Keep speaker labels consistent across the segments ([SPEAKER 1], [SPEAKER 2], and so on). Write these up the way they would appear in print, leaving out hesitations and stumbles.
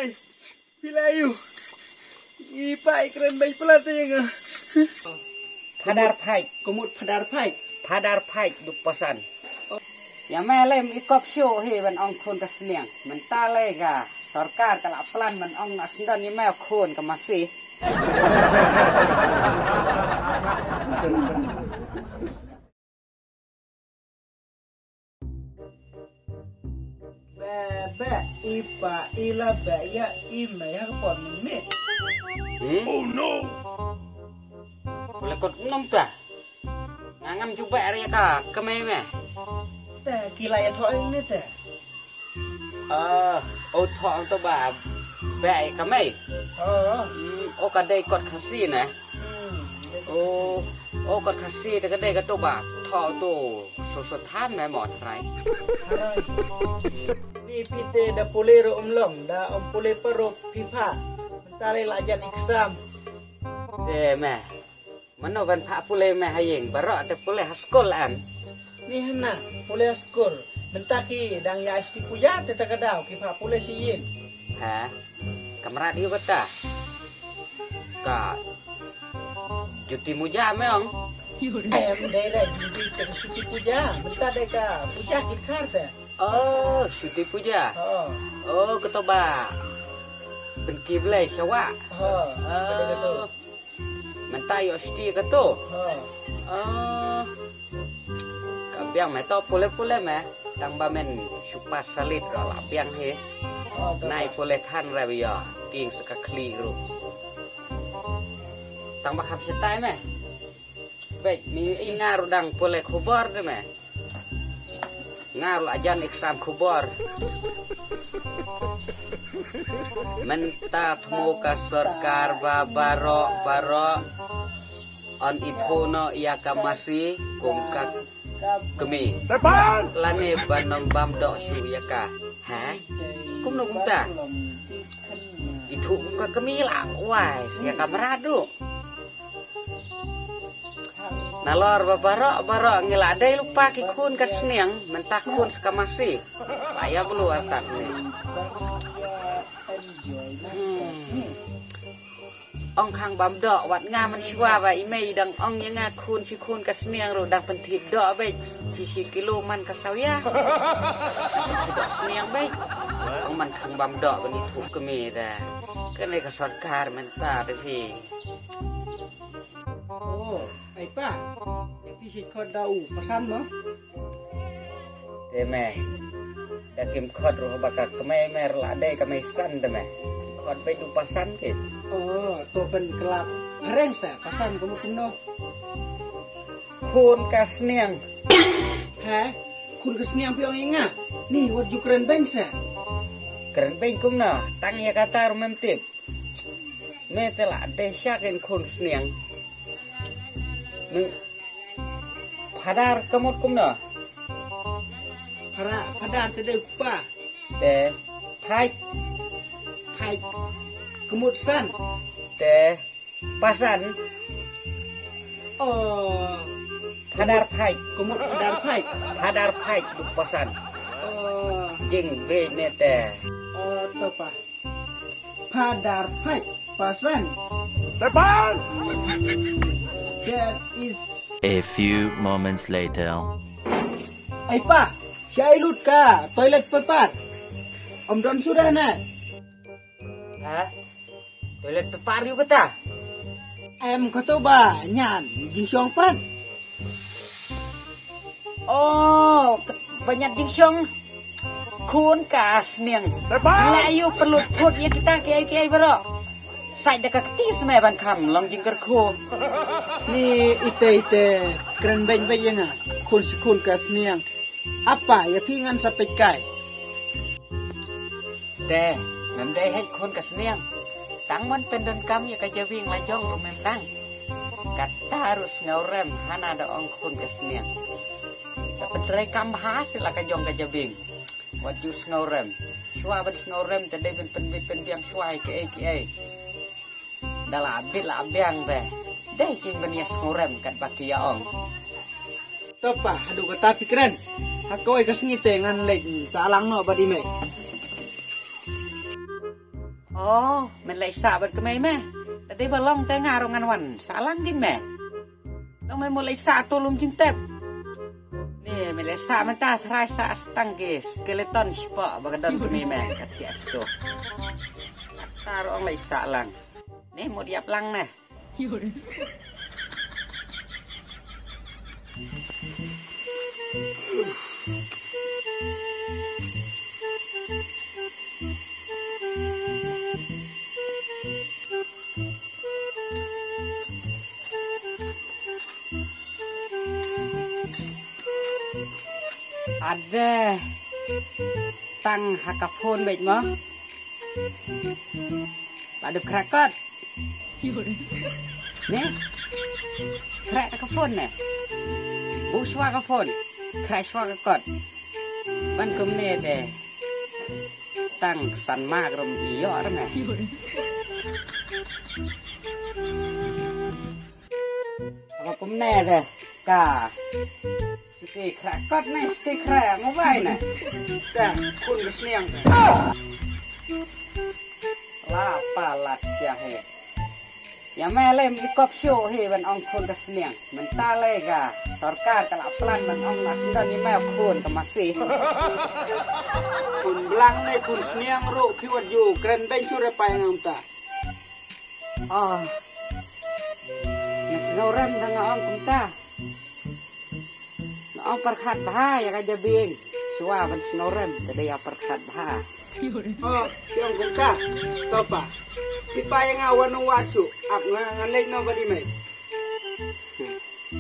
[SPEAKER 1] Ay, pilayu. Ipa keren baik pelatih.
[SPEAKER 2] Phadar phai,
[SPEAKER 1] Kumut padar pai.
[SPEAKER 2] phadar phai dupasan. Ya melem ikop sio he ban ong khun kasniang. Mentale ga sarkar kala plan man ong asndan ni mel khun ka masih.
[SPEAKER 1] Bebe ipa ila baya ime ya kepon mimi.
[SPEAKER 2] Oh no. Boleh kot nom ta. Ngam cuba area ka kemai me.
[SPEAKER 1] Teh kila ya thoi ini teh.
[SPEAKER 2] Ô thọ to bà bẹ kemai. Ô ka dei kot khasi na. Ô kot khasi te ka dei ka to ba thọ to so than me mo thrai.
[SPEAKER 1] Ni pite da polero umlong da pole perop pipa. Mentale lajan iksam.
[SPEAKER 2] Te me. Mano ban pha pule me hayeng barok te pule haskol an.
[SPEAKER 1] Ni hana pole skor. Mentaki dang ya isti puja te takadau ki pa pole siyin.
[SPEAKER 2] Ha. Kamrat iu kata. Ka juti muja me ong.
[SPEAKER 1] Em daerah jadi tersuti puja. Mentah deka puja kikar teh.
[SPEAKER 2] Oh, syuti puja. Oh, ketoba. Benki belai syawa. Oh. Mentai yo syuti keto. Kabiang me to pule-pule me. Tang ba men supas salit ro la biang he. Nai pule than ra biya. King saka kli ru. Tang ba khap setai me. Baik, mi ingar udang pule khubor de me. Ngar ajan iksam khubor. Menta muka sarkar baro on ithono ia kamasi kongkat kemi. Lane banom bam dok su ya ka. Ha? Kum no kumta. Itu ka kemi la wai ya kamarado. Nalor baro ngiladai lupa ki kun kasniang mentak kun sekamasi. Laya belu atat ni. Ong khang bam dok wat nga man shwa ba imei dang ong yang kun si kun kasniang ro dang pentit dok be si kilo man kasawya. Dok sniang be. Ong man khang bam dok bani thuk kemi da. Kan ka sarkar menta de thi.
[SPEAKER 1] Ay pa, pisit ko daw, pasan mo?
[SPEAKER 2] Teme, dakim khot ro baka kemai mer lade kemai san teme. Khot be du pasan ke.
[SPEAKER 1] To ben kelap hareng sa, pasan kamu kuno.
[SPEAKER 2] Kun kasniang.
[SPEAKER 1] Ha? Kun kasniang piong inga. Nih, wat ju keren beng sa.
[SPEAKER 2] Keren beng kum na, tang ya kata rumem tip. Me tela de syakin kun sniang. Phadar kamot kum na.
[SPEAKER 1] Phadar te de pa.
[SPEAKER 2] Te thai
[SPEAKER 1] Kemut san.
[SPEAKER 2] Te pasan. Phadar phai.
[SPEAKER 1] Kemut phadar phai.
[SPEAKER 2] Phadar phai du pasan. Jing be ne te.
[SPEAKER 1] To pa. Phadar phai pasan.
[SPEAKER 3] Depan!
[SPEAKER 1] That is
[SPEAKER 4] A few moments later.
[SPEAKER 1] Ay pa, si Ailut ka, toilet pepat. Om Don sudah na.
[SPEAKER 2] Ha? Toilet pepar yu kata.
[SPEAKER 1] Em kata ba, nyan, jing siong pan.
[SPEAKER 2] Oh, banyak jingsyong kun kasniang. Layu perlu put ya kita kiai bro. Sai dekat tis me ban kam long jingker ko.
[SPEAKER 1] Ni ite keren beng-beng ya nga. Kun si kun kasniang. Apa ya pingan sampai kai.
[SPEAKER 2] Te, memdai hai kun kasniang. Tang man pendon kam ya kajawing lajong rumem tang. Kata harus ngaurem hana ada ong kun kasniang. Dapat rai kam hasil kajong kajawing. Wajus ngaurem. Shwa ban ngaurem tade pen biang shwai ke. Dah labang teh. Deh king benias ngurem kat baki ya ong.
[SPEAKER 1] Topa, aduh kata pikiran. Hakoi kasngite ngan leg salang no badi me.
[SPEAKER 2] Oh, mình lại xạ bật cái mấy mẹ. Tại đây bà long tay ngà rồi ngàn hoàn xạ lăng kinh mẹ. Long mày một lại xạ tô lùm chinh tép. Nè, mình lại xạ mình ta thay xạ stang ke skeleton spa baga don cái mấy mẹ. Cắt chẹt tô. Ta rồi lại xạ lăng. Nè, một điệp lăng nè. Ada tang hakapon baik mo. Ada krakot. Nih, krak hakapon nih. Buswa hakapon, krak swa hakot. Ban kumne deh. Tang san magrom iyo arme. Apa kumne deh, ka. Stay krakot nih, stay krak mau bay nih.
[SPEAKER 1] Dah, kun kesniang.
[SPEAKER 2] Lapa lat siahe. Ya melem ikop show he ban ong kun kesniang. Mentale ga, sarkar kalap pelan ban ong nasidan ni mel kun kemasi.
[SPEAKER 1] Kun belang nih kun sniang ro piwat ju keren ben sure payang amta.
[SPEAKER 2] Oh. Nasnoran dengan ong kumta. Ong perkat bahaya kaja bing. Suwa ban snoran tadi ya perkat bahaya.
[SPEAKER 1] Oh, siang kumta. Topa. Di payang awan no wasu. Ak ngalek no badi mai.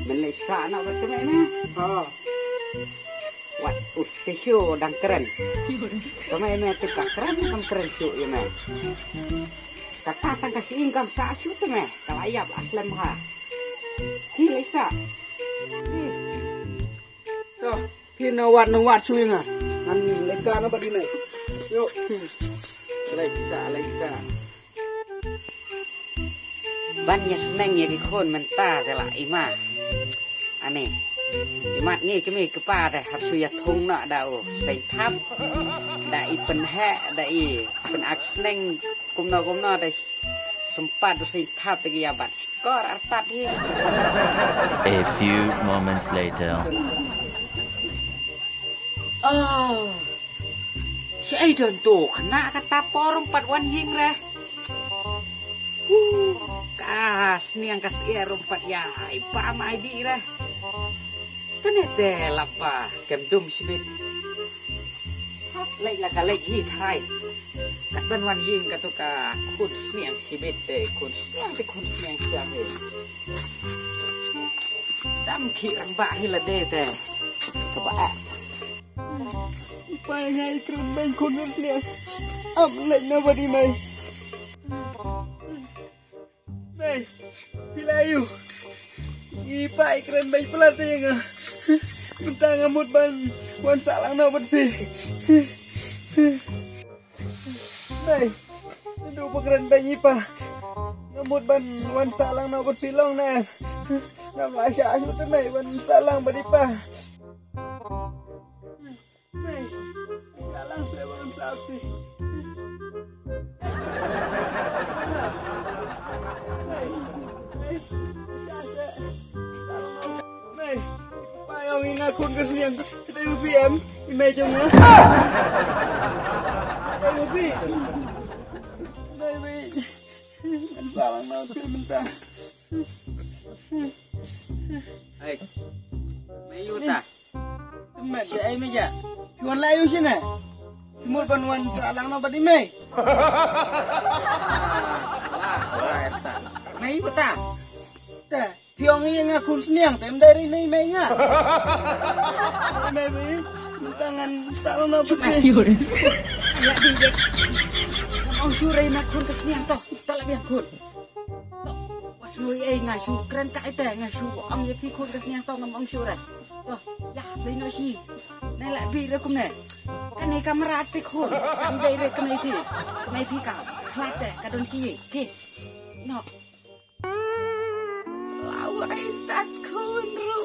[SPEAKER 2] Melisa nak betul ni.
[SPEAKER 1] Oh.
[SPEAKER 2] Wat ustisyo dan keren. Kamai me tukak keren kam keren su ya me. Kata tang kasih ingkam sa su tu me. Kalayap aslam ha. Ki lisa.
[SPEAKER 1] Toh, pina wat no wasu nga. Ngan lesa no badi mai. Yuk.
[SPEAKER 2] Lisa. Banyak seneng ya dikon mentah telah ima. Aneh. Imat ni kami kepada harus ya thung nak dau. Sei thap. Dai penhe dai penak seneng kumno dai sempat sei thap tegi abat. Skor artat hi.
[SPEAKER 4] A few moments later.
[SPEAKER 2] Oh. Si ai don tu kena kata porong 4 wan ying reh. Kas ni ang kas ia rompat ya ipa mai di reh. Kanete lapa kem sibit. Lai la ka lai hi thai. Kat ban wan ying ka tu ka kun sniang sibit te kun sniang siang he. Dam ki rang ba hi la de te. Ka ba.
[SPEAKER 1] Payang ai keren ben kun kesniang. Am lek no badi mai. Mai, pilayu. Ipai keren baik pelatih nga. Mentang ngamut ban wan salang no berpi. Mai, aduh keren baik ipa. Ngamut ban wan salang no berpi long na. Nam lasya asu tu mai wan salang beripa. Mai, salang saya wan sapi. Mai, payong ingakun kesenian kita UPM imejongnya. Mai, Mai, salah mau mentah.
[SPEAKER 2] Hai. Mayu ta.
[SPEAKER 1] Temat si ai meja. Tuan layu sini. Timur panuan salang no badi mai.
[SPEAKER 2] Mayu ta.
[SPEAKER 1] Ta, piong yang ngakun seniang tem dari ni mai nga. Mai, tangan salang no badi.
[SPEAKER 2] Ya dijek. Ang suray na kun kesniang to. Talabi kun. Suy ai ngai su kren ka ite ngai su ang ye pi kun kesniang to ngam ang suray. To, ya dei no si. Nai la bi re kum ne. Kan ni kamera te kun. Kan dei re kamai pi ka. Khlat te ka don si. Ki. No. Lawai tat kun ru.